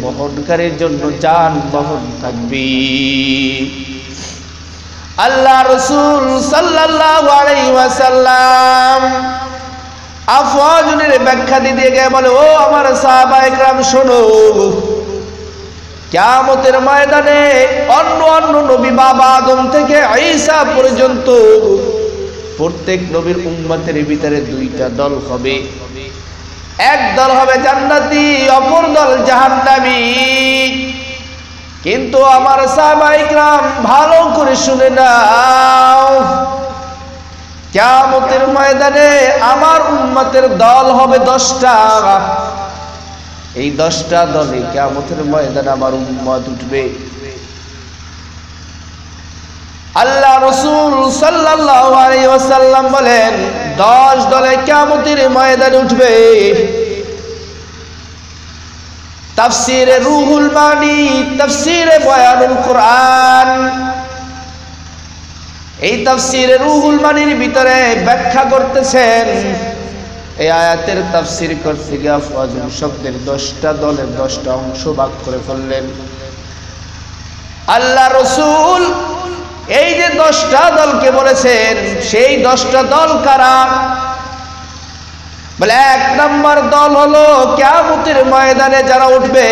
বহনকারীর জন্য যানবাহন থাকবে। আল্লাহ রাসূল সাল্লাল্লাহু আলাইহি ওয়াসাল্লাম আফওয়াজের ব্যাখ্যা দিয়ে গিয়ে বলে, ও আমার সাহাবায়ে কেরাম শোনো, কিয়ামতের ময়দানে অন্য নবী বাবা আদম থেকে ঈসা পর্যন্ত প্রত্যেক নবীর উম্মতের ভিতরে দুইটা দল হবে। এক দল হবে জান্নাতি, অপর দল জাহান্নামী। কিন্তু আমার সাহাবায়ে কেরাম ভালো করে শুনে নাও, কিয়ামতের ময়দানে আমার উম্মতের দল হবে 10টা। এই 10টা দলে কিয়ামতের ময়দানে আমার উম্মত উঠবে। আল্লাহ রাসূল সাল্লাল্লাহু আলাইহি ওয়াসাল্লাম বলেন 10 দলে কিয়ামতের ময়দানে উঠবে। তাফসীরে রুহুল মানি, তাফসীরে বয়ানুল কোরআন, এই তাফসীরে রুহুল মানির ভিতরে ব্যাখ্যা করতেছেন, এই আয়াতের তাফসীর করতে গিয়ে আফওয়াজুল শব্দের 10টা দলের 10টা অংশ ভাগ করে ফেললেন। আল্লাহ রাসূল এই যে 10টা দলকে বলেছেন, সেই 10টা দল কারা? বলে 1 নম্বর দল হলো কিয়ামতের ময়দানে যারা উঠবে,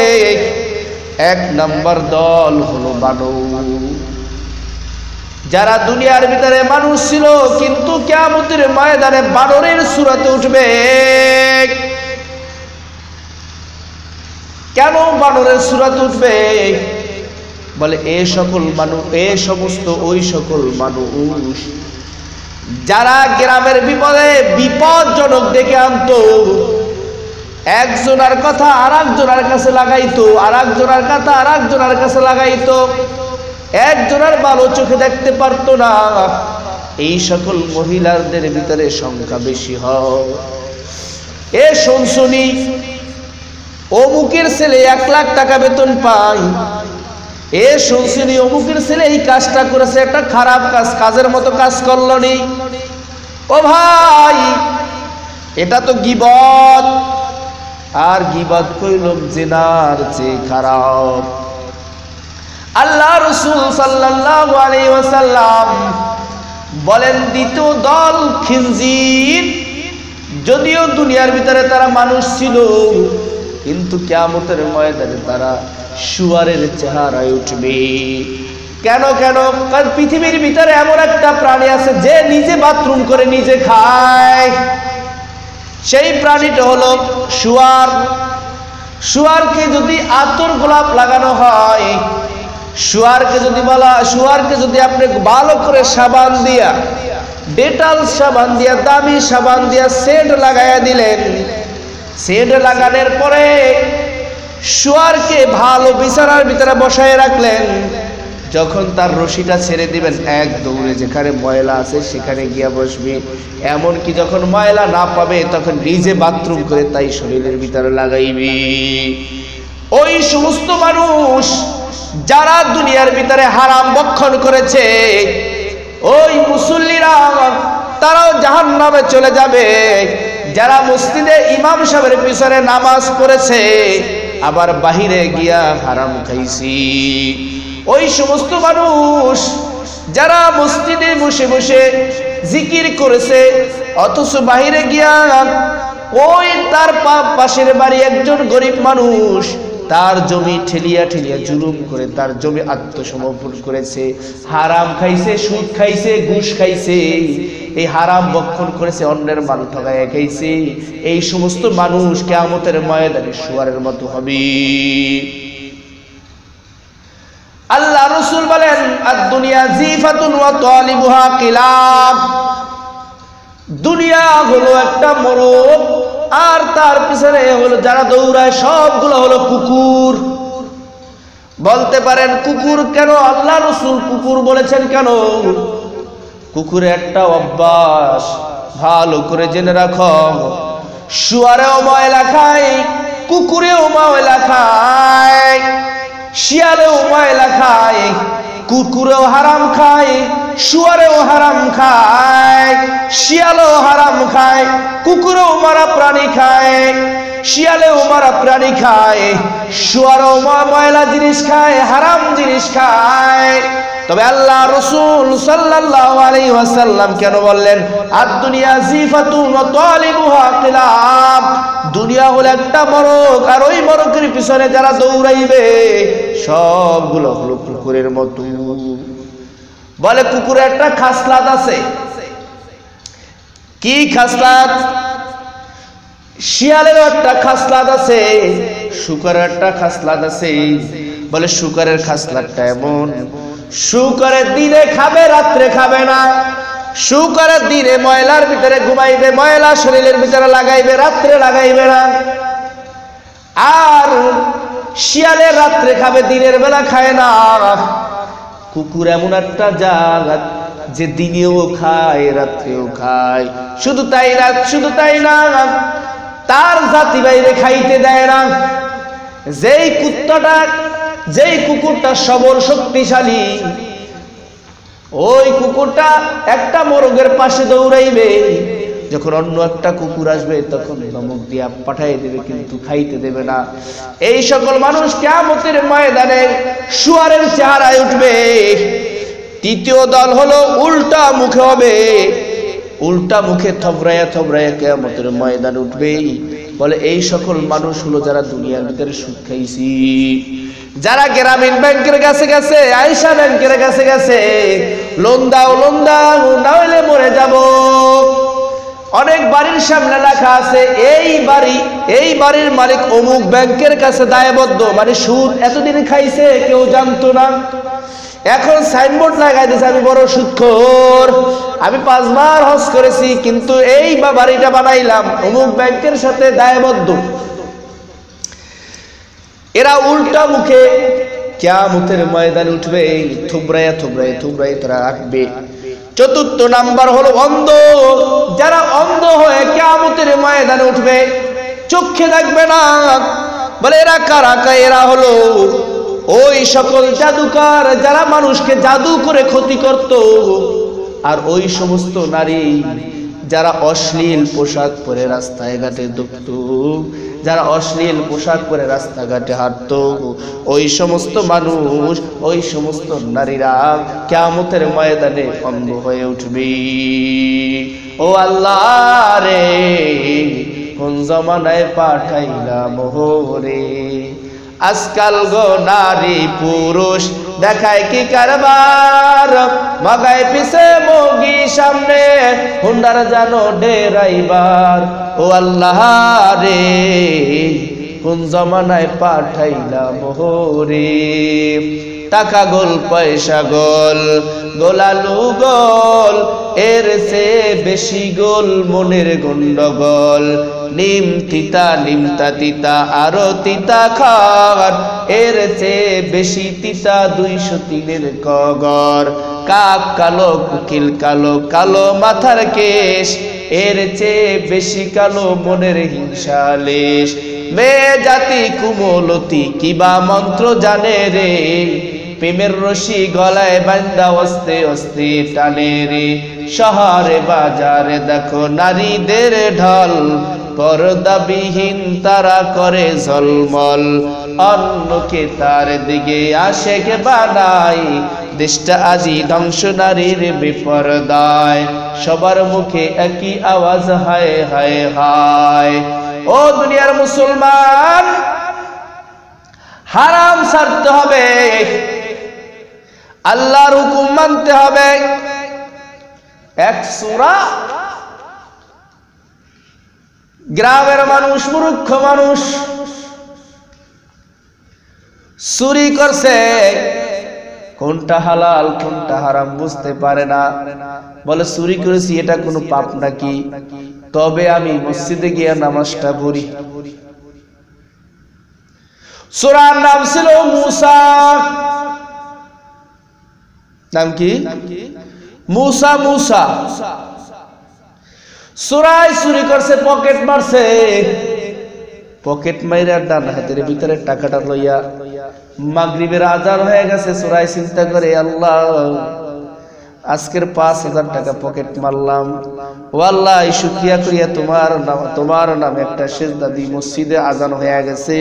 1 নম্বর দল হলো মানুষ যারা দুনিয়ার ভিতরে মানুষ ছিল কিন্তু কিয়ামতের ময়দানে বানরের সূরতে উঠবে। কেন বানরের সূরতে উঠবে? বলে এই সমস্ত ওই সকল মানুষ যারা গ্রামের বিপদে বিপদজনক ডেকে আনতো, একজনের কথা আরেকজনের কাছে লাগাইতো, আরেকজনের কথা আরেকজনের কাছে লাগাইতো, একজনের ভালো চোখে দেখতে পারতো না। এই সকল মহিলাদের ভিতরে সংখ্যা বেশি হয়। এ শুনশুনি অমুকের ছেলে 1 লাখ টাকা বেতন পায়, এ শুনশুনি অমুকের ছেলে এই কাজটা করেছে, একটা খারাপ কাজ, কাজের মতো কাজ করলো নি। ও ভাই, এটা তো গীবত, আর গীবত কইলাম জিনার চেয়ে খারাপ। আল্লাহ রাসূল সাল্লাল্লাহু আলাইহি ওয়াসাল্লাম বলেন দ্বিতীয় দল খিনজির। যদিও দুনিয়ার ভিতরে তারা মানুষ ছিল কিন্তু কিয়ামতের ময়দানে তারা শুয়ারের চেহারায় উঠবে। কেন? কারণ পৃথিবীর ভিতরে এমন একটা প্রাণী আছে যে নিজে বাথরুম করে নিজে খায়, সেই প্রাণীটা হলো শুয়ার। শুয়ারকে যদি আতর গোলাপ লাগানো হয়, শুয়ারকে যদি আপনি ভালো করে সাবান দিয়া, ডেটল সাবান দিয়া, দামি সাবান দিয়া সেন্ট লাগাইয়া দিলেন, সেন্ট লাগানোর পরে শুয়ারকে ভালো বিছানার ভিতরে বসায় রাখলেন, যখন তার রশিটা ছেড়ে দিবেন এক দৌড়ে যেখানে ময়লা আছে সেখানে গিয়া বসবে। এমনকি যখন ময়লা না পাবে তখন নিজে বাথরুম করে তাই শরীরের ভিতরে লাগাইবে। ওই সমস্ত মানুষ যারা দুনিয়ার ভিতরে হারাম ভক্ষণ করেছে, ওই মুসল্লিরা তারাও জাহান্নামে চলে যাবে। যারা মসজিদে ইমাম সাহেবের পিছনে নামাজ পড়েছে আবার বাহিরে গিয়া হারাম খাইছি, ওই সমস্ত মানুষ যারা মসজিদে বসে বসে জিকির করেছে অথচ বাহিরে গিয়া ওই তার পাশের বাড়ি একজন গরিব মানুষ তার জমি ঠেলিয়া ঠেলিয়া জুলুম করে তার জমি আত্মসমর্পণ করেছে, হারাম খাইছে, সুদ খাইছে, ঘুষ খাইছে, এই হারাম ভক্ষণ করেছে, অন্যের মাল ঠকাইয়া খাইছে, এই সমস্ত মানুষ কিয়ামতের ময়দানে শুয়ারের মতো হবে। আল্লাহ রাসূল বলেন আদ-দুনিয়া জিফাতুন ওয়া তালিবুহা কিলাব। দুনিয়া হলো একটা মোরগ আর তার পিছনে হলো যারা দৌড়ায় সবগুলো হলো কুকুর। বলতে পারেন কুকুর কেন আল্লাহ রাসূল কুকুর বলেছেন কেন? কুকুরের একটা অভ্যাস ভালো করে জেনে রাখো, শুয়ারেও ময়লা খায়, কুকুরেও ময়লা খায়, শিয়ালেও ময়লা খায়, কুকুরেও হারাম খায়, শুয়ারেও হারাম খায়, শিয়ালেও হারাম খায়, কুকুরেও মারা প্রাণী খায়, শিয়ালেও মারা প্রাণী খায়, শুয়ারেও ময়লা জিনিস খায়, হারাম জিনিস খায়। তবে আল্লাহ রাসূল সাল্লাল্লাহু আলাইহি ওয়াসাল্লাম কেন বললেন আদ-দুনিয়া জিফাতুন ওয়া তালিবুহা কিলাব? দুনিয়া হলো একটা মরক, আর ওই মরকের পিছনে যারা দৌড়াইবে সবগুলো হলো কুকুরের মতো। বলে কুকুরের একটা খাসলাত আছে। কি খাসলাত? শিয়ালের একটা খাসলাত আছে, শুকরের একটা খাসলাত আছে। বলে শুকরের খাসলাতটা এমন, শুকরের দিনে খাবে, রাত্রে খাবে না। শুকরের দিনে ময়লার ভিতরে ঘুমাইবে, ময়লা শরীরের ভিতরে লাগাইবে, রাত্রে লাগাইবে না। আর শিয়ালে রাত্রে খাবে, দিনের বেলা খায় না। কুকুর এমন একটা জাত যে দিনেও খায়, রাত্রেও খায়। শুধু তাই না, তার জাতি বাইরে খাইতে দেয় না। যেই কুকুরটা সবল শক্তিশালী, ওই কুকুরটা একটা মোরগের পাশে দৌড়াইবে, যখন অন্য একটা কুকুর আসবে তখন ধমক দিয়া পাঠাই দেবে, কিন্তু খাইতে দেবে না। এই সকল মানুষ কিয়ামতের ময়দানে শুয়ারের চেহারায় উঠবে। তৃতীয় দল হলো উল্টা মুখে হবে, উল্টা মুখে থবরায়া কিয়ামতের ময়দানে উঠবে। বলে এই সকল মানুষ হলো যারা দুনিয়ার ভিতরে সুদ খাইছি, যারা গ্রামীণ ব্যাংকের কাছে গেছে, আয়েশা ব্যাংকের কাছে গেছে, লোন দাও না হইলে মরে যাব। অনেক বাড়ির সামনে লেখা আছে এই বাড়ির মালিক অমুক ব্যাংকের কাছে দায়বদ্ধ, মানে সুদ এতদিন খাইছে কেউ জানতো না। এখন সাইনবোর্ড লাগাই দিয়েছে আমি বড় সুদখোর, আমি 5 বার হজ করেছি, কিন্তু এই বাড়িটা বানাইলাম অমুক ব্যাংকের সাথে দায়বদ্ধ। এরা উল্টা মুখে কিয়ামতের ময়দানে উঠবে, থুবরায়া তারা রাখবে। চতুর্থ নাম্বার হলো অন্ধ, যারা অন্ধ হয়ে কিয়ামতের ময়দানে উঠবে, চোখে দেখবে না। বলে এরা কারা? এরা হলো ওই সকল জাদুকর যারা মানুষকে জাদু করে ক্ষতি করত, আর ওই সমস্ত নারী যারা অশ্লীল পোশাক পরে রাস্তায় ঘাটে দৌড়ত, যারা অশ্লীল পোশাক পরে রাস্তাঘাটে হাঁটত, ওই সমস্ত মানুষ, ওই সমস্ত নারীরা কিয়ামতের ময়দানে অন্ধ হয়ে উঠবে। ও আল্লাহ রে, কোন জমানায় পাঠাইলা মোহরে, আজকাল গো নারী পুরুষ দেখায় কি কারবার, মাগায় পিছে মগি সামনে হুন্ডার জানো ডেরাইবার। ও আল্লাহ রে, কোন জমানায় পাঠাইলা মোহরে, টাকা গোল পয়সা গোল, গোলালু গোল, এর সে বেশি গোল মনের গন্ডগোল। নিম তিতা আরো তিতা খার, এর চেয়ে বেশি তিতা 203-এর কগর। কাক কালো কুকিল কালো, কালো মাথার কেশ, এর চেয়ে বেশি কালো মনের হিংসালেশ। মেয়ে জাতি কুমলতি কিবা মন্ত্র জানে রে, প্রেমের রশি গলায় বান্দা অস্তে অস্তে টানে রে। শহরে বাজারে দেখো নারীদের ঢল, পর্দাবিহীন তারা করে ঝলমল। অন্যকে তার দিকে আশেক বানায়, দেশটা আজি ধ্বংস নারীর বিপর্দায়। সবার মুখে একই আওয়াজ হায় হায় হায়। ও দুনিয়ার মুসলমান, হারাম ছাড়তে হবে, আল্লাহর হুকুম মানতে হবে। এক সূরা গ্রামের মানুষ, মূর্খ মানুষ চুরি করছে, কোনটা হালাল কোনটা হারাম বুঝতে পারে না। বলে চুরি করেছি এটা কোনো পাপ নাকি? তবে আমি মসজিদে গিয়ে নামাজটা পড়ি। সূরার নাম ছিল মুসা। নাম কি? মুসা। সূরায় চুরি করছে, পকেট মারছে, পকেট মাইরা ডান হাতের ভিতরে টাকাটা লইয়া মাগরিবের আজান হয়ে গেছে। সূরায় চিন্তা করে, আল্লাহ আজকের 5000 টাকা পকেট মারলাম, ও আল্লাহ এই শুকরিয়া করিয়া তোমার নামে একটা সিজদা দিই। মসজিদে আজান হয়ে গেছে,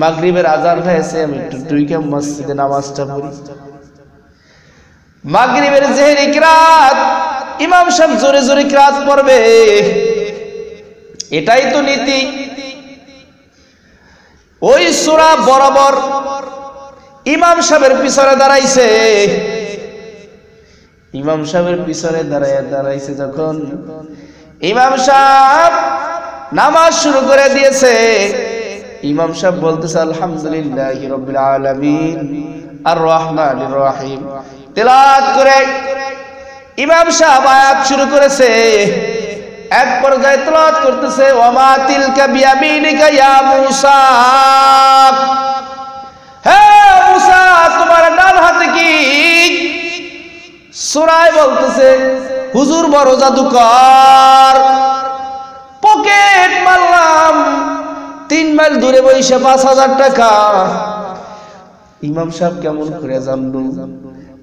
মাগরিবের আজান হয়েছে, আমি একটু ঢুকে মসজিদে নামাজটা পড়ি। মাগরিবের জেহরি কিরাত ইমাম সাহেব জোরে জোরে কিরাত পড়বে, এটাই তো নীতি। ওই সূরা বরাবর ইমাম সাহেবের পিছনে দাঁড়াইছে। ইমাম সাহেবের পিছনে দাঁড়াইছে যখন ইমাম সাহেব নামাজ শুরু করে দিয়েছে, ইমাম সাহেব বলতেছে আলহামদুলিল্লাহি রাব্বিল আলামিন আর রহমানির রহিম। তেলাওয়াত করে ইমাম সাহেব আয়াত শুরু করেছে। এক পর্যায়ে তেলাওয়াত করতেছে ওয়া মা তিলকা বিয়ামিনিকা ইয়া মূসা, হে মূসা তোমার ডান হাতে কি? সূরায় বলতেছে হুজুর বড় জাদুকর, পকেট মারলাম 3 মাইল দূরে বইসা 5000 টাকা। ইমাম সাহেব কেমন করে জানলো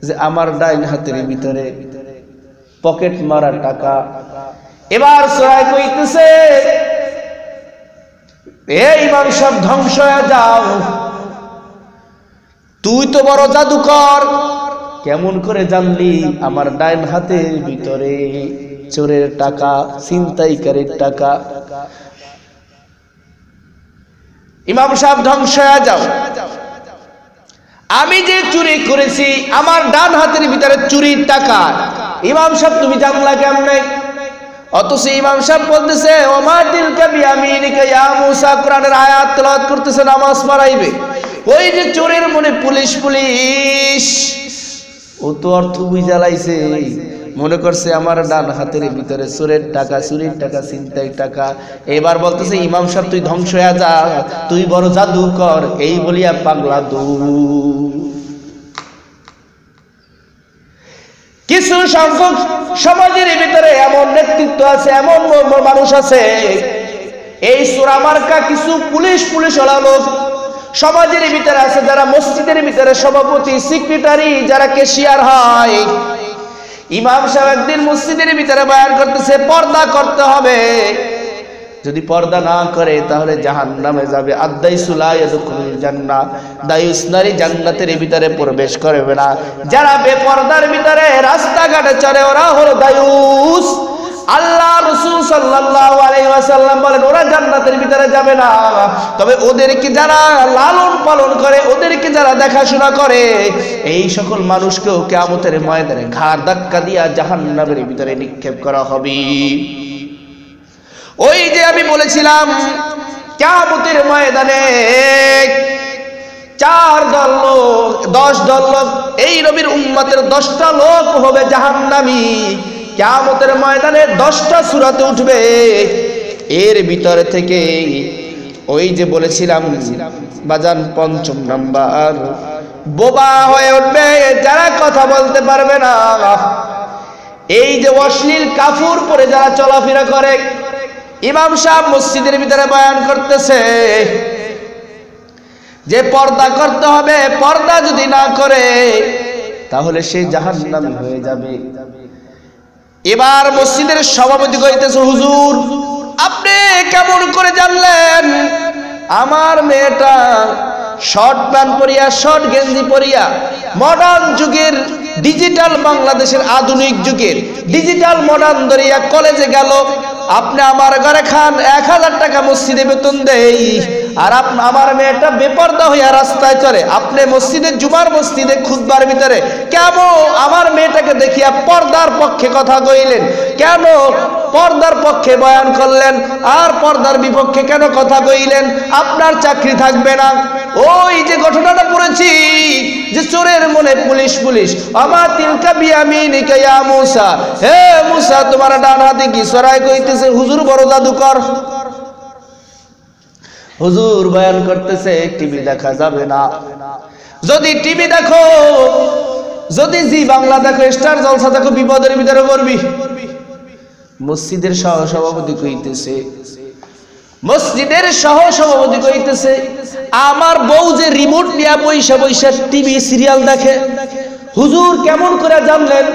যে আমার ডাইন হাতের ভিতরে পকেট মারা টাকা? এবার সূরায় কইতেছে এই ইমাম সাহেব ধ্বংস হয়ে যাও, তুই তো বড় জাদুকর, কেমন করে জানলি আমার ডাইন হাতের ভিতরে চোরের টাকা, ছিনতাইকারীর টাকা? ইমাম সাহেব ধ্বংস হয়ে যাও, আমি যে চুরি করেছি আমার ডান হাতের ভিতরে চুরির টাকা, ইমাম সাহেব তুমি জানলা কেমনে? অথচ ইমাম সাহেব বলতেছে ওমা তিলকা বিয়ামিনিকা ইয়া মূসা, কোরআনের আয়াত তেলাওয়াত করতেছে, নামাজ পড়াইবে। ওই যে চোরের মনে পুলিশ পুলিশ, ও তো অর্থ বুঝালাইছে, মনে করছে আমার ডান হাতের ভিতরে চোরের টাকা, চুরির টাকা, ছিনতাই টাকা। এবার বলতেছে ইমাম সাহেব তুই ধ্বংস হয়ে যা, তুই বড় জাদুকর, এই বলিয়া পাগলা দৌড়। কিছু সংখ্যক সমাজের ভিতরে এমন নেতৃত্ব আছে, এমন মানুষ আছে, এই সূরা মার্কা কিছু পুলিশ ওলা লোক সমাজের ভিতরে আছে, যারা মসজিদের ভিতরে সভাপতি, সেক্রেটারি, যারা ক্যাশিয়ার হয়। ইমাম সাহেব একদিন মসজিদের ভিতরে বয়ান করতেছে পর্দা করতে হবে, যদি পর্দা না করে তাহলে জাহান্নামে যাবে। আদাইসু লা ইয়াদখুলুল জান্নাহ, দায়ুস নারী জান্নাতের ভিতরে প্রবেশ করবে না। যারা বেপর্দার ভিতরে রাস্তাঘাটে চলে ওরা হলো দায়ুস। আল্লাহ রাসূল সাল্লাল্লাহু আলাইহি ওয়াসাল্লাম বলেন ওরা জান্নাতের ভিতরে যাবে না, তবে ওদেরকে যারা লালন পালন করে, ওদেরকে যারা দেখাশোনা করে, এই সকল মানুষকেও কিয়ামতের ময়দানে ঘাড় ধাক্কা দিয়া জাহান্নামের ভিতরে নিক্ষেপ করা হবে। ওই যে আমি বলেছিলাম কিয়ামতের ময়দানে 4 দল লোক, 10 দল লোক, এই নবীর উম্মতের 10টা লোক হবে জাহান্নামী। কিয়ামতের ময়দানে 10টা সূরাতে উঠবে, এর ভিতরে থেকে ওই যে বলেছিলাম বাজান 5ম নাম্বার বোবা হয়ে উঠবে, যারা কথা বলতে পারবে না। এই যে অশ্লীল কাফুর পরে যারা চলাফেরা করে, ইমাম সাহেব মসজিদের ভিতরে বয়ান করতেছে যে পর্দা করতে হবে, পর্দা যদি না করে তাহলে সে জাহান্নামী হয়ে যাবে। এবার মসজিদের সভাপতি কইতেছে হুজুর আপনি কেমন করে জানলেন আমার মেয়েটা শর্ট প্যান্ট পরিয়া, শর্ট গেঞ্জি পরিয়া, মডার্ন যুগের ডিজিটাল বাংলাদেশের আধুনিক যুগের ডিজিটাল মডার্ন দরিয়া কলেজে গেল, আপনি আমার ঘরে খান 1000 টাকা মসজিদে বেতন দেই, আর আমার মেয়েটা বেপর্দা হইয়া রাস্তায় চলে, আপনি মসজিদে জুমার মসজিদে খুতবার ভিতরে কেন আমার মেয়েটাকে দেখিয়া পর্দার পক্ষে কথা কইলেন? কেন পর্দার পক্ষে বয়ান করলেন আর পর্দার বিপক্ষে কেন কথা কইলেন? আপনার চাকরি থাকবে না। ওই যে ঘটনাটা পড়েছি যে চোরের মনে পুলিশ আমা তিলকা বিয়ামিনিকা ইয়া মূসা, হে মূসা তোমার ডান হাতে কি? সরাই কইতেছে হুজুর বড় জাদুকর। হুজুর বয়ান করতেছে টিভি দেখা যাবে না, যদি টিভি দেখো, যদি জি বাংলা দেখো, স্টার জলসা দেখো, বিপদের ভিতরে পড়বি। মসজিদের সহসভাপতি কইতেছে, আমার বউ যে রিমোট নিয়ে বইসা বইসা টিভি সিরিয়াল দেখে। হুজুর কেমন করে জানলেন?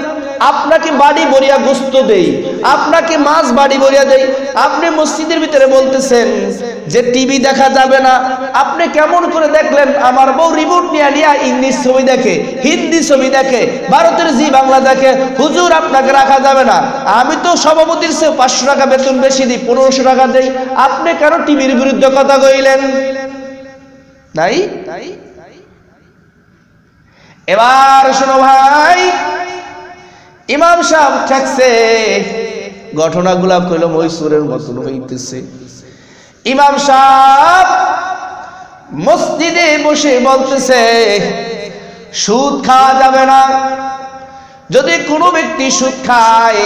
আপনাকে বাড়ি ভরিয়া গোস্ত দেই, আপনাকে মাছ বাড়ি ভরিয়া দেই, আপনি মসজিদের ভিতরে বলতেছেন যে টিভি দেখা যাবে না। আপনি কেমন করে দেখলেন? আমার বউ রিমোট নিয়ে নিয়ে ইংলিশ ছবি দেখে, হিন্দি ছবি দেখে, ভারতের জি বাংলা দেখে। হুজুর আপনাকে রাখা যাবে না। আমি তো সভাপতির চেয়ে 500 টাকা বেতন বেশি দিই, 1500 টাকা দেই। আপনি কেন টিভির বিরুদ্ধে কথা কইলেন? নাই। এবার শোনো ভাই, ইমাম সাহেব ঠেকছে, ঘটনাগুলা কইল মৈসুরের মতন হইতেছে। ইমাম সাহেব মসজিদে বসে বলতেছে সুদ খাওয়া যাবে না। যদি কোনো ব্যক্তি সুদ খায়,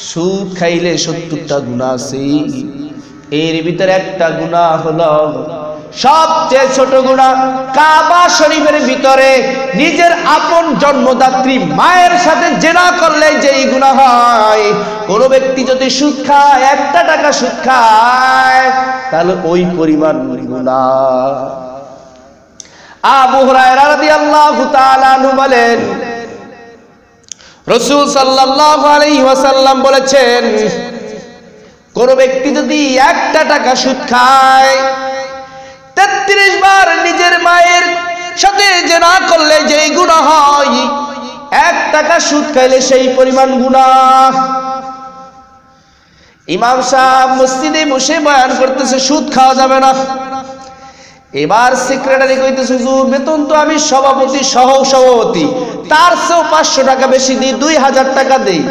সুদ খাইলে 70টা গুনাহ আছে। এর ভিতরে একটা গুনাহ হলো সবচেয়ে ছোট গুনাহ, কাবা শরীফের ভিতরে নিজের আপন জন্মদাত্রী মায়ের সাথে জিনা করলে যেই গুনাহ হয়। কোন ব্যক্তি যদি সুদ খায়, 1 টাকা সুদ খায়, তাহলে ওই পরিমাণ গুনাহ। আবু হুরায়রা রাদিয়াল্লাহু তাআলা আনহু বলেন, রাসূল সাল্লাল্লাহু আলাইহি ওয়াসাল্লাম বলেছেন, কোন ব্যক্তি যদি 1 টাকা সুদ খায়, 33 বার নিজের মায়ের সাথে জিনা করলে যেই গুনাহ হয়, 1 টাকা সুদ খাইলে সেই পরিমাণ গুনাহ। ইমাম সাহেব মসজিদে বসে বয়ান করতেছে সুদ খাওয়া যাবে না। এবার সেক্রেটারি কইতেছে, হুজুর বেতন তো আমি সভাপতি সহ সভাপতি, তার চেয়েও 500 টাকা বেশি দিই, 2000 টাকা দেই।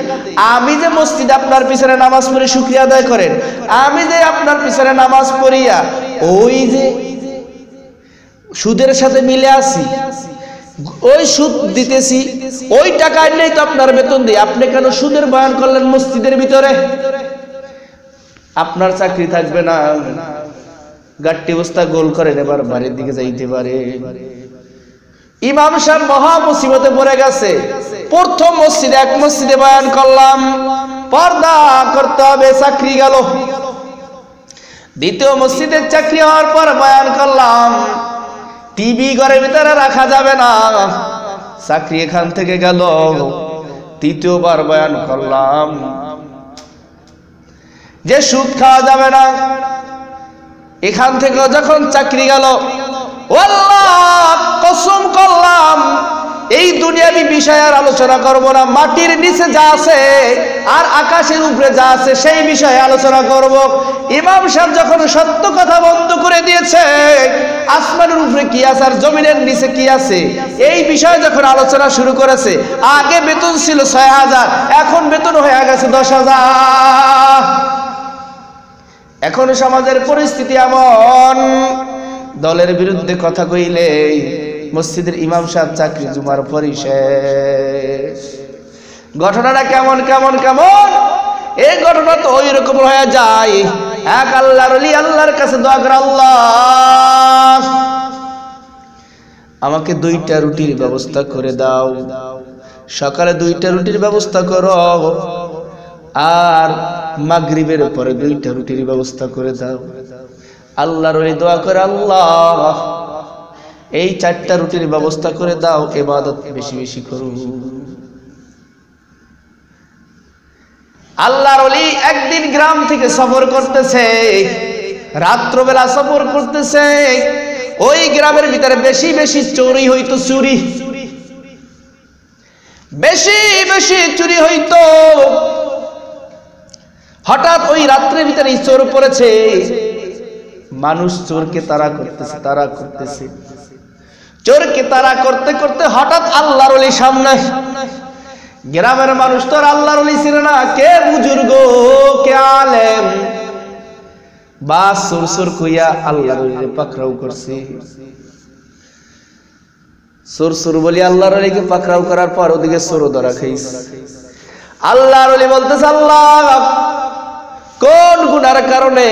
আমি যে মসজিদে আপনার পিছনে নামাজ পড়ে শুকরিয়া আদায় করেন, আমি যে আপনার পিছনে নামাজ পড়িয়া ওই যে সুদের সাথে মিলে আসি, ওই সুদ দিতেছি, ওই টাকা নেই তো আপনার বেতন দিই। আপনি কেন সুদের বয়ান করলেন মসজিদের ভিতরে? আপনার চাকরি থাকবে না, গাট্টি বস্তা গোল করেন, এবার বাড়ির দিকে যাইতে পারে। ইমাম সাহেব মহা মুসিবতে পড়ে গেছে। প্রথম মসজিদে, এক মসজিদে বয়ান করলাম, পর্দা করতে হবে, চাকরি গেল। দ্বিতীয় মসজিদের চাকরি হওয়ার পর বয়ান করলাম, টিভি ঘরের ভিতরে রাখা যাবে না, চাকরি এখান থেকে গেল। তৃতীয়বার বয়ান করলাম যে সুদ খাওয়া যাবে না, এখান থেকে যখন চাকরি গেল, আল্লাহ কসম করলাম এই দুনিয়াবি বিষয় আর আলোচনা করব না, মাটির নিচে যা আছে আর আকাশের উপরে যা আছে সেই বিষয়ে আলোচনা করব। ইমাম সাহেব যখন সত্য কথা বন্ধ করে দিয়েছে, আসমানের উপরে কি আছে আর জমিনের নিচে কি আছে এই বিষয়ে যখন আলোচনা শুরু করেছে, আগে বেতন ছিল 6000, এখন বেতন হয়ে গেছে 10,000। এখন সমাজের পরিস্থিতি এমন, দলের বিরুদ্ধে কথা কইলে মসজিদের ইমাম সাহেব চাকরি জুমার পরই শেষ। ঘটনাটা কেমন কেমন কেমন? এই ঘটনা তো ওই রকম হয়ে যায়। এক আল্লাহর ওলি আল্লাহর কাছে দোয়া করে, আল্লাহ আমাকে 2টা রুটির ব্যবস্থা করে দাও, সকালে 2টা রুটির ব্যবস্থা করো, আর মাগরিবের পরে 2টা রুটির ব্যবস্থা করে দাও। আল্লাহর ওলি দোয়া করে, আল্লাহ এই 4টা রুটির ব্যবস্থা করে দাও, ইবাদত বেশি বেশি করো। আল্লাহর ওলি একদিন গ্রাম থেকে সফর করতেছে, রাত্রবেলা সফর করতেছে। ওই গ্রামের ভিতরে বেশি বেশি চুরি হইতো, চুরি বেশি বেশি চুরি হইতো। হঠাৎ ওই রাত্রের ভিতরে চোর পড়েছে, মানুষ চোরকে তাড়া করতেছে, চোরকে তাড়া করতে করতে হঠাৎ আল্লাহর ওলি সামনে। গ্রামের মানুষ তো আল্লাহর ওলি ছিল না, কে বুজুর্গ কে আলেম, বাস সুর সুর কইয়া আল্লাহর ওলিকে পাকড়াও করছে। সুর সুর বলি আল্লাহর ওলিকে পাকড়াও করার পর ওদিকে চোরও ধরা খাইছে। আল্লাহর ওলি বলতেছে, আল্লাহ কোন গুনার কারণে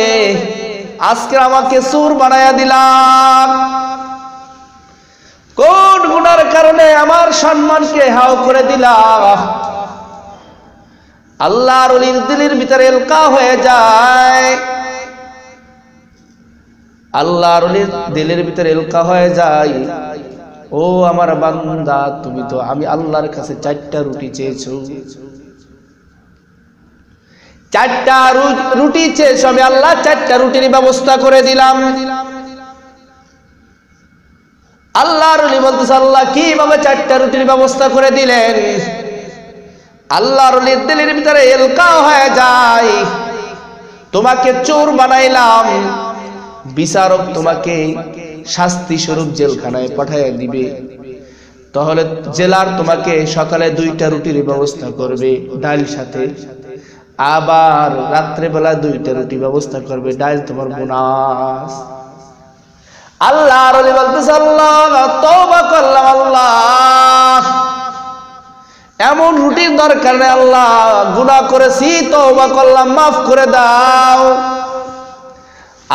আজকে আমাকে চোর বানায়া দিলাম? কোন গুনার কারণে আমার সম্মানকে হাও করে দিলাম? আল্লাহর ওলির দিলের ভিতরে এলকা হয়ে যায়। আল্লাহর দিলের ভিতরে এলকা হয়ে যায়, ও আমার বান্দা, তুমি তো আমি আল্লাহর কাছে 4টা রুটি চেয়েছো, 4টা রুটি চেয়েছো, আমি আল্লাহ 4টা রুটির ব্যবস্থা করে দিলাম। আল্লাহর ওলি বলতেছে, আল্লাহ কিভাবে 4টা রুটির ব্যবস্থা করে দিলেন? আল্লাহর ওলির দিলের ভিতরে এলকা হয়ে যায়, তোমাকে চোর বানাইলাম, বিচারক তোমাকে শাস্তি স্বরূপ জেলখানায় পাঠাইয়া দিবে, তাহলে জেলার তোমাকে সকালে 2টা রুটির ব্যবস্থা করবে ডাল সাথে, আবার রাত্রে বেলা 2টা রুটি ব্যবস্থা করবে, ডাল তোমার বোনাস। আল্লাহর ওলি বলতেছে, আল্লাহ তওবা করলাম, আল্লাহ এমন রুটির দরকার নেই, আল্লাহ গুনাহ করেছি, তওবা করলাম, মাফ করে দাও।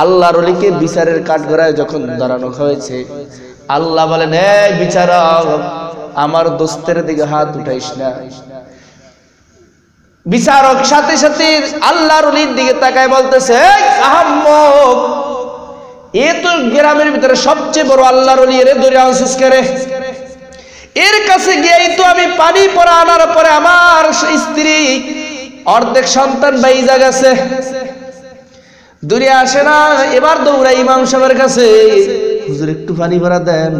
আল্লাহর ওলিকে বিচারের কাঠগড়ায় যখন দাঁড়ানো হয়েছে, আল্লাহ বলেন, এই বিচারক, আমার দোস্তের দিকে হাত উঠাইস না। বিচারক সাথে সাথে আল্লাহর ওলির দিকে তাকায় বলতেছে, এই আহাম্মক, এ তো গ্রামের ভিতরে সবচেয়ে বড় আল্লাহর ওলি, এর ধরে আনছিস করে, এর কাছে গিয়েই তো আমি পানি পরা আনার পরে আমার স্ত্রী অর্ধেক সন্তান বাইজা গেছে, দূরে আসে না, এবার দৌড়াই ইমাম সাহেবের কাছে, হুজুর একটু পানি ভরা দেন,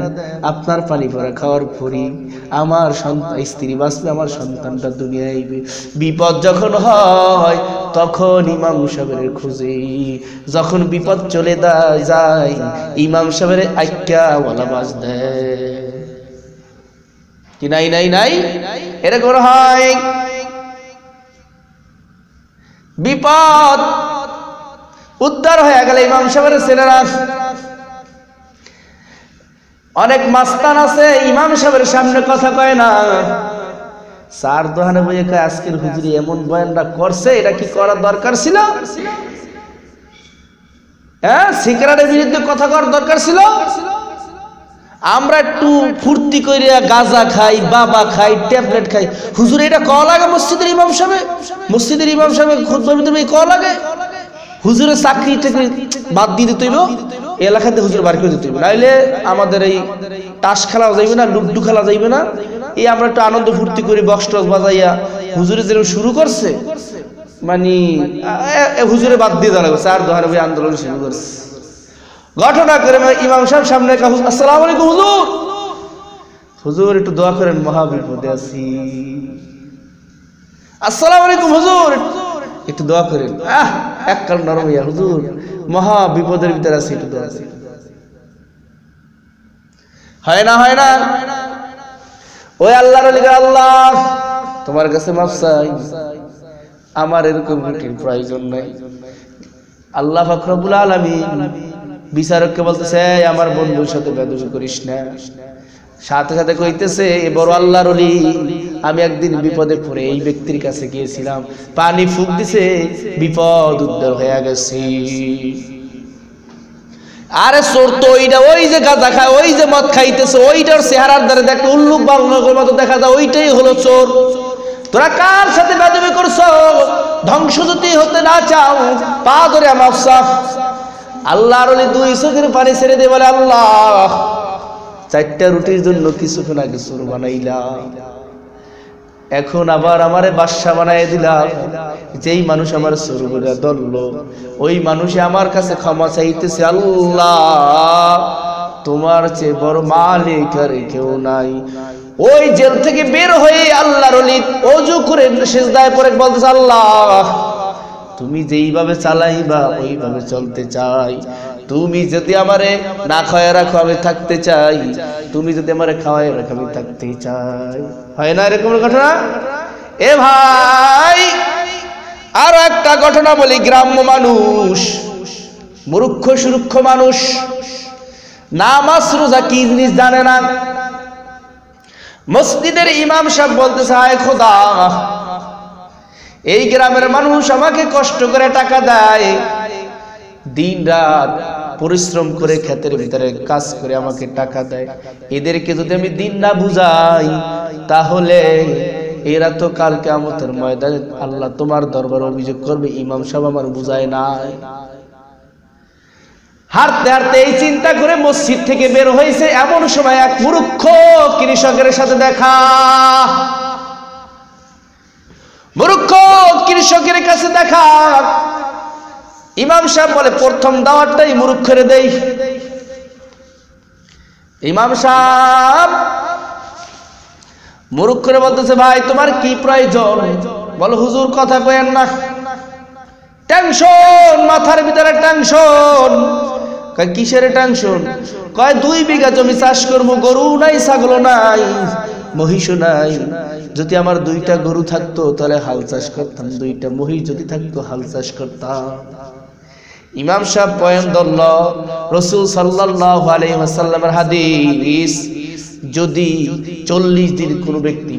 আপনার পানি ভরা খাওয়ার পরই আমার স্ত্রী বাঁচবে, আমার সন্তানটা দুনিয়ায় আইবে। বিপদ যখন হয় তখন ইমাম সাহেবের খুঁজে, যখন বিপদ চলে যায় ইমাম সাহেবের আইক্যা ওয়ালা বাজ দেয় কি নাই? নাই নাই, এরকম হয়। বিপদ উদ্ধার হয়ে গেলে ইমাম সাহেবের ছেলেরা, অনেক মাস্তান আছে ইমাম সাহেবের সামনে কথা কয় না, চার দোকানে বইয়ে কয়, আজকের হুজুরি এমন বয়ানটা করছে, এটা কি করার দরকার ছিল? হ্যাঁ, সিগারেটের বিরুদ্ধে কথা করার দরকার ছিল? আমরা একটু ফুর্তি করিয়া গাঁজা খাই, বাবা খাই, ট্যাবলেট খাই, হুজুর এটা কওয়া লাগে মসজিদের ইমাম সাহেব? মসজিদের ইমাম সাহেব খুতবার ভিতরে কওয়া লাগে? হুজুরের চাকরি টাকরি বাদ দিয়ে দিতে হইব, এলাকাতে হুজুর বার করে দিতে হইব, নাইলে আমাদের এই তাস খেলা যাইবে না, লুড্ডু খেলা যাইবে না। এই আমরা একটু আনন্দ ফুর্তি করি, বক্স টক্স বাজাইয়া, হুজুরে যেরকম শুরু করছে, মানে হুজুরে বাদ দিয়ে দেওয়া লাগবে, চার দোহারে আন্দোলন শুরু করছে। ঘটনা করে ইমাম সাহেব সামনে, আসসালামু আলাইকুম হুজুর, হুজুর একটু দোয়া করেন, মহা বিপদে আছি। আসসালামু আলাইকুম হুজুর, একটু দোয়া করেন। এক কাল নরম হইয়া, হুজুর মহা বিপদের ভিতরে আছি, একটু দোয়া করেন। হয় না? হয় না? ওই আল্লাহর ওলি, আল্লাহ তোমার কাছে মাফ চাই, আমার এরকম রুটির প্রয়োজন নাই। আল্লাহ পাক রব্বুল আলামিন বিচারককে বলতেছে, আমার বন্ধুর সাথে বেদবি করিস না। সাথে সাথে কইতেছে, এ বড় আল্লাহর ওলি, আমি একদিন বিপদে পড়ে এই ব্যক্তির কাছে গিয়েছিলাম, পানি ফুঁক দিছে, বিপদ উদ্ধার হয়ে গেছে। আরে চোর তো ওইটা, ওই যে গাঁজা খায়, ওই যে মদ খাইতেছে, ওইটার চেহারার দ্বারা দেখতে উল্লুক বাংলার মতো দেখা যায়, ওইটাই হলো চোর। তোরা কার সাথে বেদবি করছো? ধ্বংস যদি হতে না চাও, পা ধরে মাফ চাও। আল্লাহর ওলি 2 চোখের পানি ছেড়ে দিয়ে বলে, আল্লাহ 4টা রুটির জন্য কিছুক্ষণ আগে চোর বানাইলাম, এখন আবার আমারে বাদশা বানাই দিলাম। যেই মানুষ আমার চোর বলে ধরলো, ওই মানুষে আমার কাছে ক্ষমা চাইতেছে, আল্লাহ তোমার চেয়ে বড় মালিক আর কেউ নাই। ওই জেল থেকে বের হয়ে আল্লাহর ওলি ওযু করে সিজদায় পড়ে বলতেছে, আল্লাহ তুমি যেইভাবে চালাইবা ওইভাবে চলতে চাই, তুমি যদি আমারে না খাওয়ায় রাখো আমি থাকতে চাই, তুমি যদি আমারে খাওয়ায় রাখো আমি থাকতে চাই। হয় না এরকম ঘটনা? এ ভাই, আরো একটা ঘটনা বলি। গ্রাম্য মানুষ, মূর্খ সুরুক্ষ মানুষ, নামাজ রোজা কি জিনিস জানে না। মসজিদের ইমাম সাহেব বলতেছে, হায় খোদা, এই গ্রামের মানুষ আমাকে কষ্ট করে টাকা দেয়, দিন রাত পরিশ্রম করে ক্ষেতের ভিতরে কাজ করে আমাকে টাকা দেয়, এদেরকে যদি আমি দিন না বুঝাই তাহলে এরা তো কাল কিয়ামতের ময়দানে আল্লাহ তোমার দরবারে অভিযোগ করবে, ইমাম সাহেব আমার বুঝায় নাই। হাঁটতে হাঁটতে এই চিন্তা করে মসজিদ থেকে বের হয়েছে, এমন সময় এক মূর্খ কৃষকের সাথে দেখা। মূর্খ কৃষকের কাছে দেখা। ইমাম সাহেব বলে প্রথম দাওয়াতটাই মূর্খরে দেই। ইমাম সাহেব মূর্খরে বলতেছে, ভাই তোমার কি প্রয়োজন? বলো হুজুর কথা কয়েন না, টেনশন, মাথার ভিতরে টেনশন। কয় কিসের টেনশন? কয় 2 বিঘা জমি চাষ করবো, গরু নাই, ছাগল নাই, মহিষও নাই। যদি আমার 2টা গরু থাকতো তাহলে হাল চাষ করতাম, 2টা মহিষ যদি থাকতো হাল চাষ করতাম। ইমাম সাহেব পয়েন্ট ধরল, রাসূল সাল্লাল্লাহু আলাইহি ওয়াসাল্লামের হাদিস, যদি 40 দিন কোনো ব্যক্তি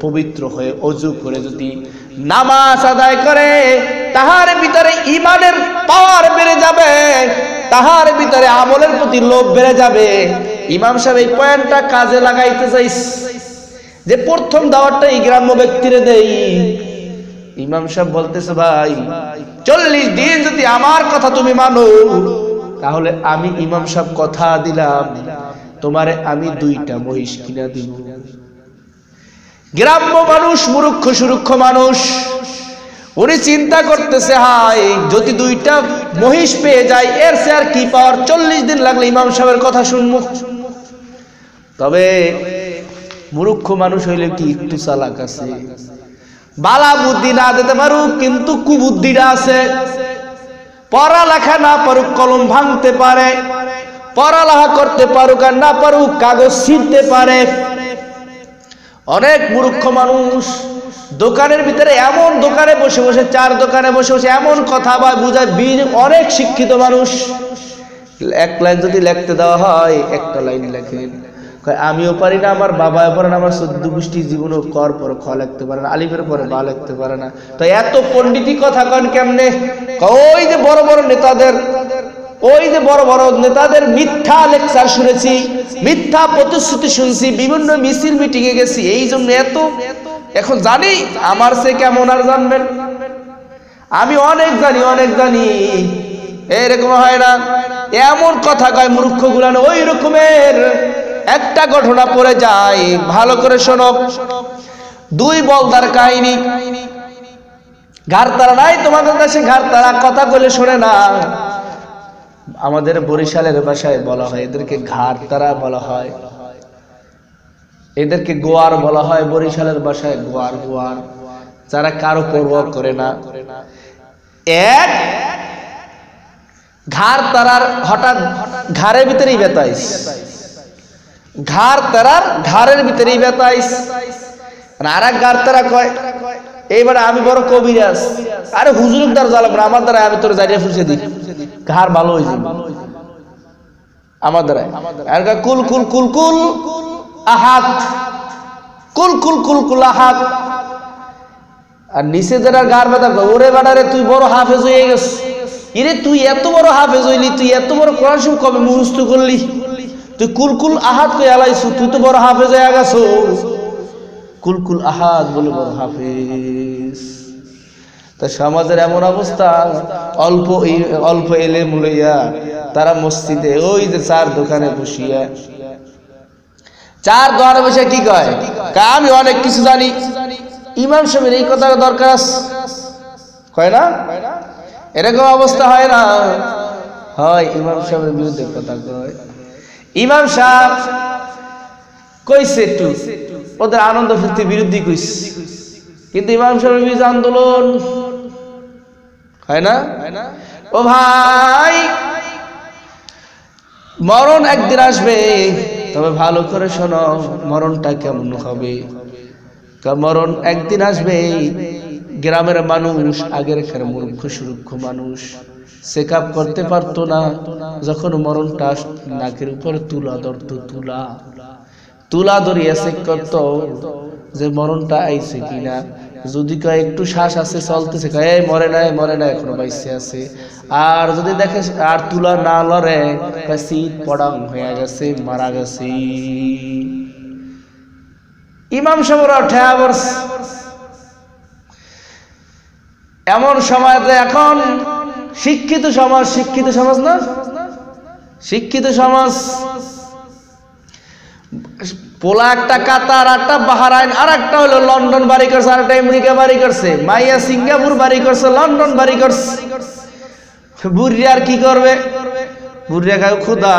পবিত্র হয়ে ওযু করে যদি নামাজ আদায় করে, তাহার ভিতরে ঈমানের পাওয়ার বেড়ে যাবে, তাহার ভিতরে আমলের প্রতি লোভ বেড়ে যাবে। ইমাম সাহেব এই পয়েন্টটা কাজে লাগাইতে চাইছে যে প্রথম দাওয়াতটা এই গ্রাম্য ব্যক্তিরে দেই। ইমাম সাহেব বলতেছে, ভাই 40 দিন যদি আমার কথা তুমি মানো, তাহলে আমি ইমাম সাহেব কথা দিলাম তোমারে আমি 2টা মহিষ কিনা দিব। গ্রাম্য মানুষ, মূর্খ সুরুক্ষ মানুষ, উনি চিন্তা করতেছে, হাই যদি 2টা মহিষ পেয়ে যায়, এর সে আর কি পাওয়ার, 40 দিন লাগলে ইমাম সাহেবের কথা শুনবো। তবে মূর্খ মানুষ হইলে কি একটু চালাক আছে, বালা বুদ্ধি না দিতে পারুক কিন্তু কুবুদ্ধিটা আছে। পড়ালেখা না পারুক কলম ভাঙতে পারে, পড়ালেখা করতে পারুক আর না পারুক কাগজ ছিঁড়তে পারে। অনেক মূর্খ মানুষ দোকানের ভিতরে, এমন দোকানে বসে বসে, 4 দোকানে বসে বসে এমন কথা বা বুঝায়। অনেক শিক্ষিত মানুষ 1 লাইন যদি লিখতে দেওয়া হয়, 1টা লাইন লেখেন। আমিও পারি না, আমার বাবাও পারে না, আমার 14 গোষ্ঠী জীবনও কর পর খ লিখতে পারে না, আলিফের পরে বা লিখতে পারে না। তো এত পণ্ডিতি কথা কন কেমনে? ওই যে বড় বড় নেতাদের, ওই যে বড় বড় নেতাদের মিথ্যা লেকচার শুনেছি, মিথ্যা প্রতিশ্রুতি শুনছি, বিভিন্ন মিছিল মিটিং এ গেছি, এই জন্য এত এখন জানি। আমার সে কেমন আর জানবেন? আমি অনেক জানি, অনেক জানি। এরকম হয় না, এমন কথা কয় মূর্খ গুলানো। ওই রকমের একটা ঘটনা পড়ে যায়, ভালো করে শোনো। 2 বলদার কাহিনী। ঘাড়তারা নাই তোমাদের দেশে? ঘাড়তারা কথা বলে শোনে না। আমাদের বরিশালের ভাষায় বলা হয় এদেরকে ঘাড়তারা বলা হয়, এদেরকে গোয়ার বলা হয়। বরিশালের ভাষায় গোয়ার, গোয়ার যারা কারো পরোয়া করে না। এক ঘাড়তারার হঠাৎ ঘাড়ের ভিতরেই বেতাইস, ঘাড়তারার ঘাড়ের ভিতরেই বেতাইস। আর এক ঘাড়তারা কয়, এইবারে আমি বড় কবিরাজ, আরে হুজুরের দ্বার জ্বালাব না, আমার দ্বারা আমি তোর জায়গায় ফুসে দিই, ঘাড় ভালো হয়ে যাবে আমার দ্বারা। আর কুল কুল কুল কুল আহাত, কুল কুল কুল কুল আহাত। আর নিচে যারা গাড় ব্যথা, ওরে বাড়ারে তুই বড় হাফেজ হয়ে গেছ, ইরে তুই এত বড় হাফেজ হইলি, তুই এত বড় কোরআন শরীফ কবে মুখস্থ করলি, তুই কুল কুল আহাত কই আলাইছু, তুই তো বড় হাফেজ হয়ে গেছ। কুল কুল আহাত বলে বড় হাফেজ। তা সমাজের এমন অবস্থা, অল্প এলেম লইয়া তারা মসজিদে ওই যে 4 দোকানে বসিয়া, 4 দোকানে বসে কি কয়, আমি অনেক কিছু জানি। ইমাম সাহেবের এই কথা দরকার কয় না? এরকম অবস্থা হয় না? হয়। ইমাম সাহেবের বিরুদ্ধে কথা কয়। ইমাম সাহেব কইছে একটু ওদের আনন্দ ফুর্তির বিরুদ্ধে কইছে, কিন্তু ইমাম সাহেবের বিরুদ্ধে আন্দোলন হয় না? ও ভাই, মরণ একদিন আসবে, তবে ভালো করে শোনো মরণটা কেমন হবে। মরণ একদিন আসবে। গ্রামের মানুষ, আগেরকার মূর্খ সুরুক্ষ মানুষ চেক আপ করতে পারতো না। যখন মরণটা নাকের উপর তুলা ধরতো, তুলা ধরিয়া চেক করতো যে মরণটা আইছে কিনা। যদি কয় একটু শ্বাস আছে, চলতেছে, কয় এই মরে নাই, মরে নাই, এখনো বাইসে আছে। আর যদি দেখে আর তুলা না লড়ে, কয় শীত পড়াং হয়ে গেছে, মারা গেছে। ইমাম সাহেবরা ঠেয়া বসে। এমন সময় এখন শিক্ষিত সমাজ না, শিক্ষিত সমাজ। পোলা একটা কাতার, একটা বাহরাইন, আর একটা হলো লন্ডন বাড়ি করছে, আর একটা আমেরিকা বাড়ি করছে, মাইয়া সিঙ্গাপুর বাড়ি করছে, লন্ডন বাড়ি করছে। বুড়ি আর কি করবে? বুড়িয়া গায়ে খোদা,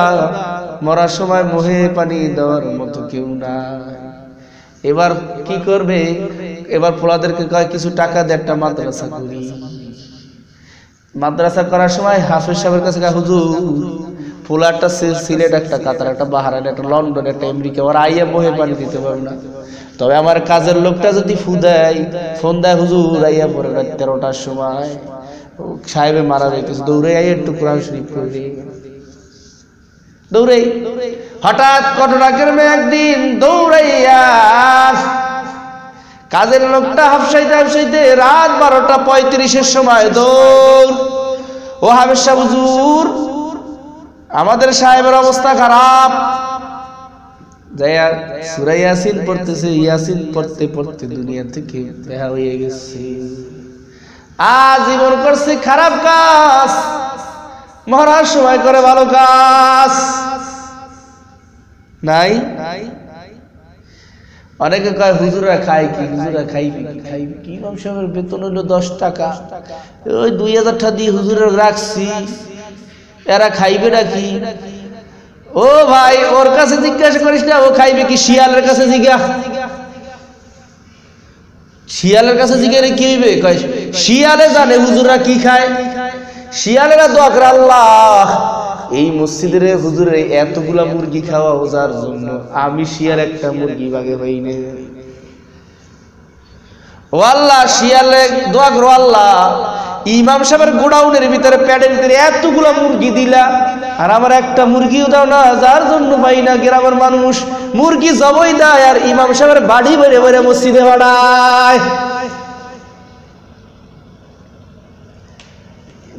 মরার সময় মুহে পানি দেওয়ার মতো কেউ না। এবার কি করবে? এবার পোলাদেরকে কয় কিছু টাকা দিয়ে একটা মাদ্রাসা করি। মাদ্রাসা করার সময় হাফেজ সাহেবের কাছে হুজুর, পোলা একটা সিলেট, একটা কাতার, একটা বাহরাইন, একটা লন্ডন, একটা আমেরিকা, ওরা আইয়া মুহে পানি দিতে পারবে না। তবে আমার কাজের লোকটা যদি ফোন দেয় হুজুর আইয়া পড়ে 13টার সময় সাহেবে মারা যাইতেছে, দৌড়ে আইয়া একটু কোরআন শরীফ পড়বে। দৌড়ে হঠাৎ ঘটনাক্রমে একদিন দৌড়াইয়া কাজের লোকটা হাফসাইতে রাত 12:35 সময় দৌড়, ও হাফেজ সাহেব হুজুর আমাদের সাহেবের অবস্থা খারাপ। যাইয়া সূরা ইয়াসিন পড়তেছে, ইয়াসিন পড়তে পড়তে দুনিয়া থেকে দেখা হয়ে গেছে। আজীবন করছে খারাপ কাজ, মরার সময় করে ভালো কাজ নাই। অনেকে কয় হুজুরা খাই কি, হুজুরা খাইবি কি? ইমাম সাহেবের বেতন হলো 10 টাকা, ওই 2000 টাকা দিয়ে হুজুরের রাখছি, এরা খাইবে নাকি? ও ভাই, ওর কাছে জিজ্ঞাসা করিস না ও খাইবে কি, শিয়ালের কাছে জিজ্ঞাসা। শিয়ালের কাছে জিজ্ঞাসা কি হইবে? কয় শিয়ালে জানে হুজুররা কি খায়। শিয়ালেরা দোয়া করে, আল্লাহ এই মসজিদের হুজুরের এতগুলা মুরগি খাওয়া ওজার জন্য আমি শিয়াল একটা মুরগি ভাগে হইনি। ও আল্লাহ, শিয়ালে দোয়া করো, আল্লাহ ইমাম সাহেবের গোডাউনের ভিতরে প্যাডের ভিতরে এতগুলা মুরগি দিলা, আর আমার একটা মুরগিও দাও না, যার জন্য পাই না। গ্রামের মানুষ মুরগি জবই দেয় আর ইমাম সাহেবের বাড়ি বেড়ে বেড়ে মসজিদে বাড়ায়।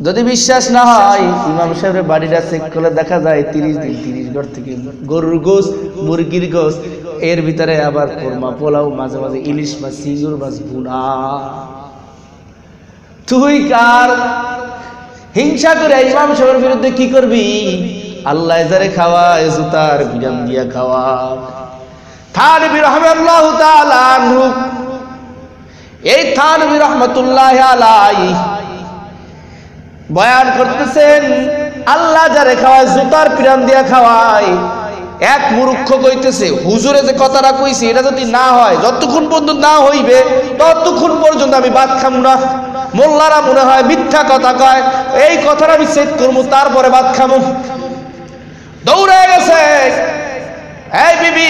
যদি বিশ্বাস না হয় ইমাম সাহেবের বাড়িটা চেক করে দেখা যায় 30 দিন 30 ঘর থেকে গরুর গোস, মুরগির গোস, এর ভিতরে আবার কোরমা, পোলাও, মাঝে মাঝে ইলিশ মাছ, চিংড়ি মাছ ভুনা। তুই কার হিংসা করে ইমাম সাহেবের বিরুদ্ধে কি করবি? আল্লাহ যারে খাওয়ায় জুতার বিরাম দিয়া খাওয়া। থানবী রাহমাতুল্লাহ তাআলা আনহু, এই থানবী রাহমাতুল্লাহ আলাইহি বয়ান করতেছেন, আল্লাহ যারে খাওয়ায় জুতার পিরান দিয়া খাওয়ায়। এক মূর্খ কইতেছে হুজুরে যে কথাটা কইছে এটা যদি না হয়, যতক্ষণ পর্যন্ত না হইবে ততক্ষণ পর্যন্ত আমি ভাত খাবো না। মোল্লারা মনে হয় মিথ্যা কথা কয়, এই কথাটা আমি সেট করবো, তারপরে ভাত খাবো। দৌড়ে গেছে, এই বিবি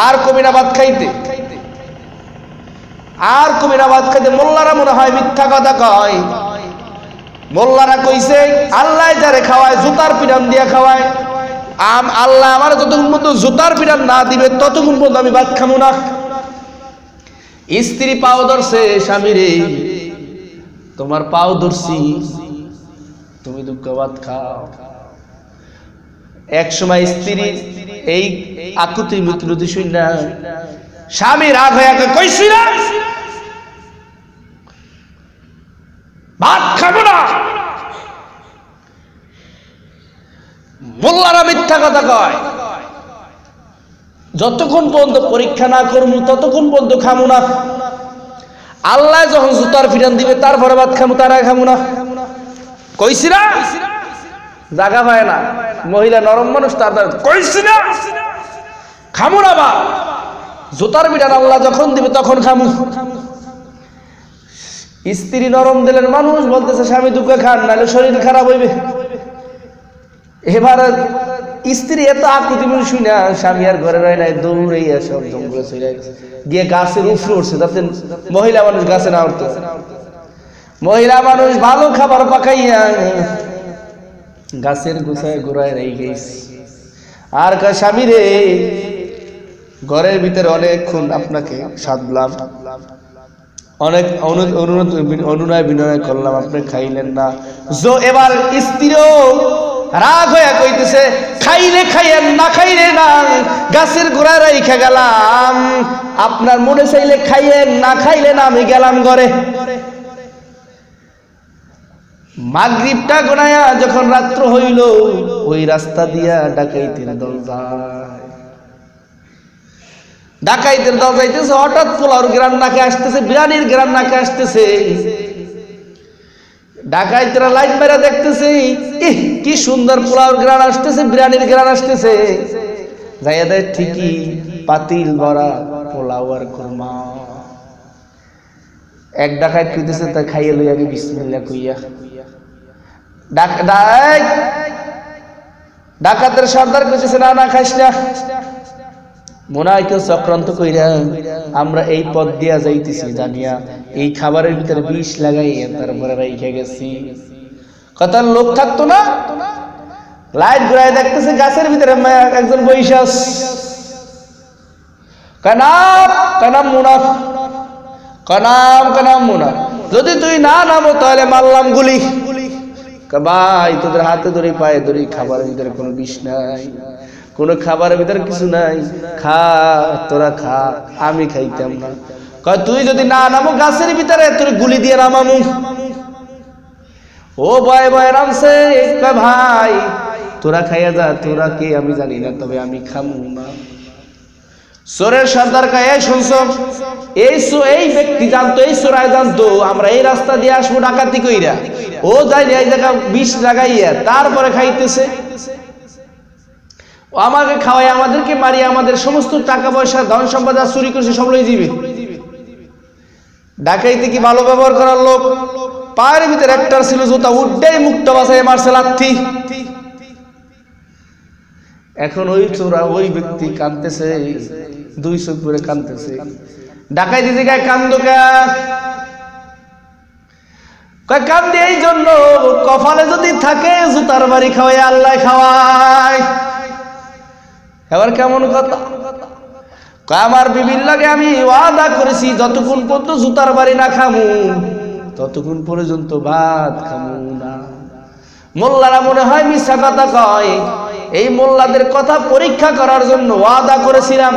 আর কবিরা ভাত খাইতে, আর কবিরা ভাত খাইতে। মোল্লারা মনে হয় মিথ্যা কথা কয়। মোল্লারা কইছে আল্লাহ যারে খাওয়ায় জুতার পিরান দিয়া খাওয়ায়, আল্লাহ আমার যতক্ষণ পর্যন্ত জুতার পিরান না দিবে ততক্ষণ পর্যন্ত আমি ভাত খাবো না। স্ত্রী পাও ধরছে, স্বামী রে তোমার পাও ধরছি, তুমি দুঃখ ভাত খাও। এক সময় স্ত্রী এই আকুতি মিত্রতি শুন না, স্বামী রাগ হয়ে কইছি না ভাত খাবো না। মোল্লারা মিথ্যা কথা কয়, যতক্ষণ পর্যন্ত পরীক্ষা না করবো ততক্ষণ পর্যন্ত খামো না। আল্লাহ যখন জুতার ফিরান দিবে তারপরে ভাত খামো, তারা খামো না। কইছি না, জাগা পায় না, মহিলা নরম মানুষ, তার কইছি না খামো না বা জুতার ফিরান আল্লাহ যখন দিবে তখন খামো। স্ত্রী নরম দিলের মানুষ বলতেছে স্বামী দুঃখ খান নাহলে শরীর খারাপ হইবে। এবার স্ত্রী এত আকুতি মনে শুনে স্বামী আর ঘরে রয় নাই, দৌড়ে সব জঙ্গলে চলে গিয়ে গাছের উপরে উঠছে, যাতে মহিলা মানুষ গাছে না উঠতে। মহিলা মানুষ ভালো খাবার পাকাইয়া গাছের গোছায় গোড়ায় রেখে গেছে। আর স্বামী রে ঘরের ভিতরে অনেকক্ষণ আপনাকে সাধলাম, অনেক অনুনয় বিনয় করলাম, আপনি খাইলেন না। এবার স্ত্রীও রাগ হয়ে কইতেছে খাইলে খাইয়েন না খাইলে না, গাছের গোড়ায় রেখে গেলাম, আপনার মনে চাইলে খাইয়েন না খাইলে না, আমি গেলাম ঘরে। মাগরিবটা গোনায়া যখন রাত্র হইল, ওই রাস্তা দিয়া ডাকাইতের দল যায়। ডাকাইতের দল যাইতেছে, হঠাৎ পোলাওর গ্রাম নাকে আসতেছে, বিরিয়ানির গ্রাম নাকে আসতেছে। ডাকাইতেরা লাইট মেরে দেখতেছে, কি সুন্দর পোলাওর গ্রাম আসতেছে, বিরিয়ানির গ্রাম আসতেছে। যাইয়া দেয় ঠিকই পাতিল ভরা পোলাও আর কুরমা। এক ডাকাইত কইতেছে, তা খাইয়ে লই আগে বিসমিল্লাহ কইয়া। ডাকাতের সর্দার কইতেছে, না না খাইস না, মনে হয় কেউ চক্রান্ত কইরা আমরা এই পথ দিয়া যাইতেছি জানিয়া এই খাবারের ভিতরে বিষ লাগাইয়া তারপরে রাইখা গেছি। কথার লোক থাকতো না, লাইট ঘুরায় দেখতেছে গাছের ভিতরে একজন বৈশাস। কানাম কানাম মুনাফ, কানাম কানাম মুনাফ, যদি তুই না নামো তাহলে মারলাম গুলি। ভাই তোদের হাতে ধরে পায়ে ধরি, খাবারের ভিতরে কোনো বিষ নাই, কোনো খাবারের ভিতরে কিছু নাই, খা তোরা খা, আমি খাইতাম না। কয় তুই যদি না নামো গাছের ভিতরে তোর গুলি দিয়ে নামামু। ও ভয় ভয় রামছে, ভাই তোরা খাইয়া যা, তোরা কে আমি জানি না, তবে আমি খামু না। চোরের সর্দার কয়, এই শুনছ, এই ব্যক্তি জানতো, এই চোরাই জানতো আমরা এই রাস্তা দিয়ে আসবো ডাকাতি কইরা, ও যাই এই জায়গা বিষ লাগাইয়া তারপরে খাইতেছে। ও আমাকে খাওয়াই, আমাদেরকে মারি, আমাদের সমস্ত টাকা পয়সা ধন সম্পদ চুরি করছে সব লই যাবে। ডাকাইতে কি ভালো ব্যবহার করার লোক? পায়ের ভিতরে একটার ছিল জুতা, উড্ডেই মুখটা বাঁচাই মারছে লাথি। এখন ওই চোরা ওই ব্যক্তি কাঁদতেছে, দুই চোখ করে কাঁদতেছে। ডাকাইতে জায়গায় কান্দো কে? কান্দে এই জন্য, কপালে যদি থাকে জুতার বাড়ি খাওয়াই আল্লাহ খাওয়ায়। এবার কেমন কথা? আমার বিবির লাগে আমি ওয়াদা করেছি, যতক্ষণ পর্যন্ত জুতার বাড়ি না খামু ততক্ষণ পর্যন্ত ভাত খামু না। মোল্লারা মনে হয় মিথ্যা কথা কয়, এই মোল্লাদের কথা পরীক্ষা করার জন্য ওয়াদা করেছিলাম,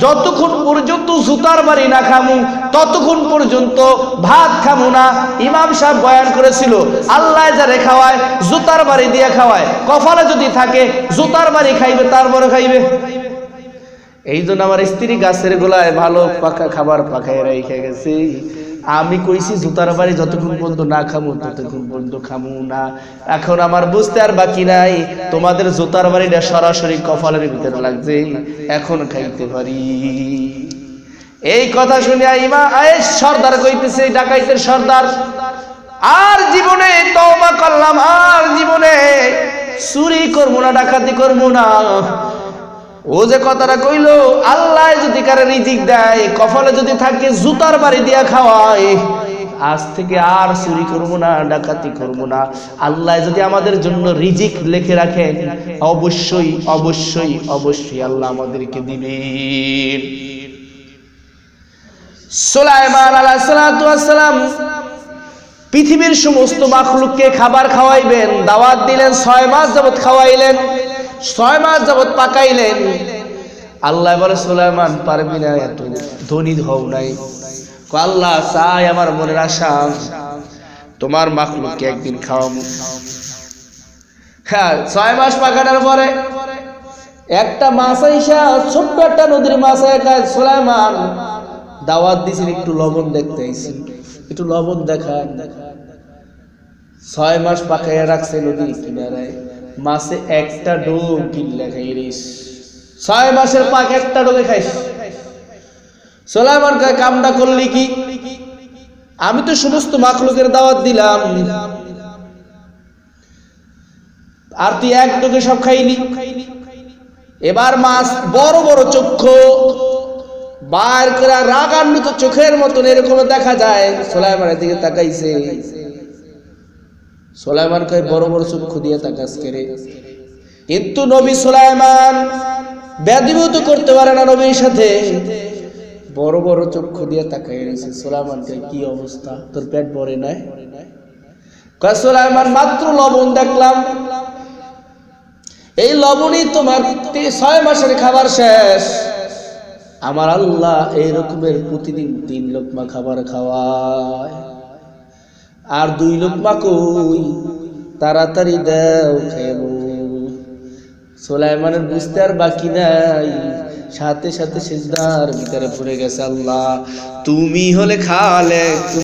যতক্ষণ পর্যন্ত জুতার বাড়ি না খামু ততক্ষণ পর্যন্ত ভাত খামু না। ইমাম সাহেব বয়ান করেছিল, আল্লাহ যারে খাওয়ায় জুতার বাড়ি দিয়ে খাওয়ায়, কপালে যদি থাকে জুতার বাড়ি খাইবে তারপরে খাইবে। এই জন্য আমার স্ত্রী গাছের গোলায় ভালো পাকা খাবার পাকায় রেখে গেছে। আমি কইছি জুতার বাড়ি যতক্ষণ পর্যন্ত না খামু ততক্ষণ পর্যন্ত খামু না। এখন আমার বুঝতে আর বাকি নাই, তোমাদের জুতার বাড়িটা সরাসরি কপালের ভিতরে লাগছে, এখন খাইতে পারি। এই কথা শুনে সর্দার কইতেছে, ডাকাইতের সর্দার, আর জীবনে তওবা করলাম, আর জীবনে চুরি করবো না, ডাকাতি করবো না। ও যে কথাটা কইলো, আল্লাহ যদি কারে রিজিক দেয়, কপালে যদি থাকে জুতার বাড়ি দিয়া খাওয়ায়, আজ থেকে আর চুরি করবো না, ডাকাতি করবো না। আল্লাহ যদি আমাদের জন্য রিজিক লিখে রাখেন, অবশ্যই অবশ্যই অবশ্যই আল্লাহ আমাদেরকে দিবেন। সুলাইমান আলাইহিস সালাতু ওয়াস সালাম পৃথিবীর সমস্ত মাখলুককে খাবার খাওয়াইবেন, দাওয়াত দিলেন, 6 মাস যাবত খাওয়াইলেন, 6 মাস যাবত পাকাইলেন। আল্লাহ বলে, সুলাইমান পারবি না, এত ধনী হও নাই। আল্লাহ চাই আমার মনের আশা, তোমার মাখলুককে একদিন খাওয়াবো। হ্যাঁ, 6 মাস পাকানোর পরে একটা মাছ আইসা, ছোট্ট একটা নদীর মাছ একা সুলাইমান দাওয়াত দিয়েছেন, একটু লবণ দেখতে আইছেন, একটু লবণ দেখান। 6 মাস পাকাইয়া রাখছে নদীর কিনারায়, মাছে একটা ডোব গিল্লা খাইরিস। 6 মাসের পাক একটা ডোবে খাইস। সুলাইমান কয়, কামটা করলি কি? আমি তো সমস্ত মাখলুকের দাওয়াত দিলাম, আর তুই এক ডোকে সব খাইলি। এবার মাছ বড় বড় চক্ষু বার করে রাগান্বিত চোখের মতন এরকম দেখা যায়, সুলাইমানের দিকে তাকাইছে। সুলাইমান কয়, বড় বড় চক্ষু দিয়ে তাকাস করে? কিন্তু নবী সুলাইমান বেয়াদবি করতে পারে না নবীর সাথে, বড় বড় চক্ষু দিয়ে তাকাই রয়েছে। সুলাইমান কয়, কি অবস্থা, তোর পেট ভরে নাই? কয়, সুলাইমান মাত্র লবণ দেখলাম, এই লবণই তোমার 6 মাসের খাবার শেষ। আমার আল্লাহ এই রকমের প্রতিদিন 3 লোকমা খাবার খাওয়ায়। আর 2 লোকমা কই, তাড়াতাড়ি দাও খাইবো। সুলাইমানের বুঝতে আর বাকি নাই, সাথে সাথে সিজদার ভিতরে পড়ে গেছে। আল্লাহ তুমি হলে খালেক।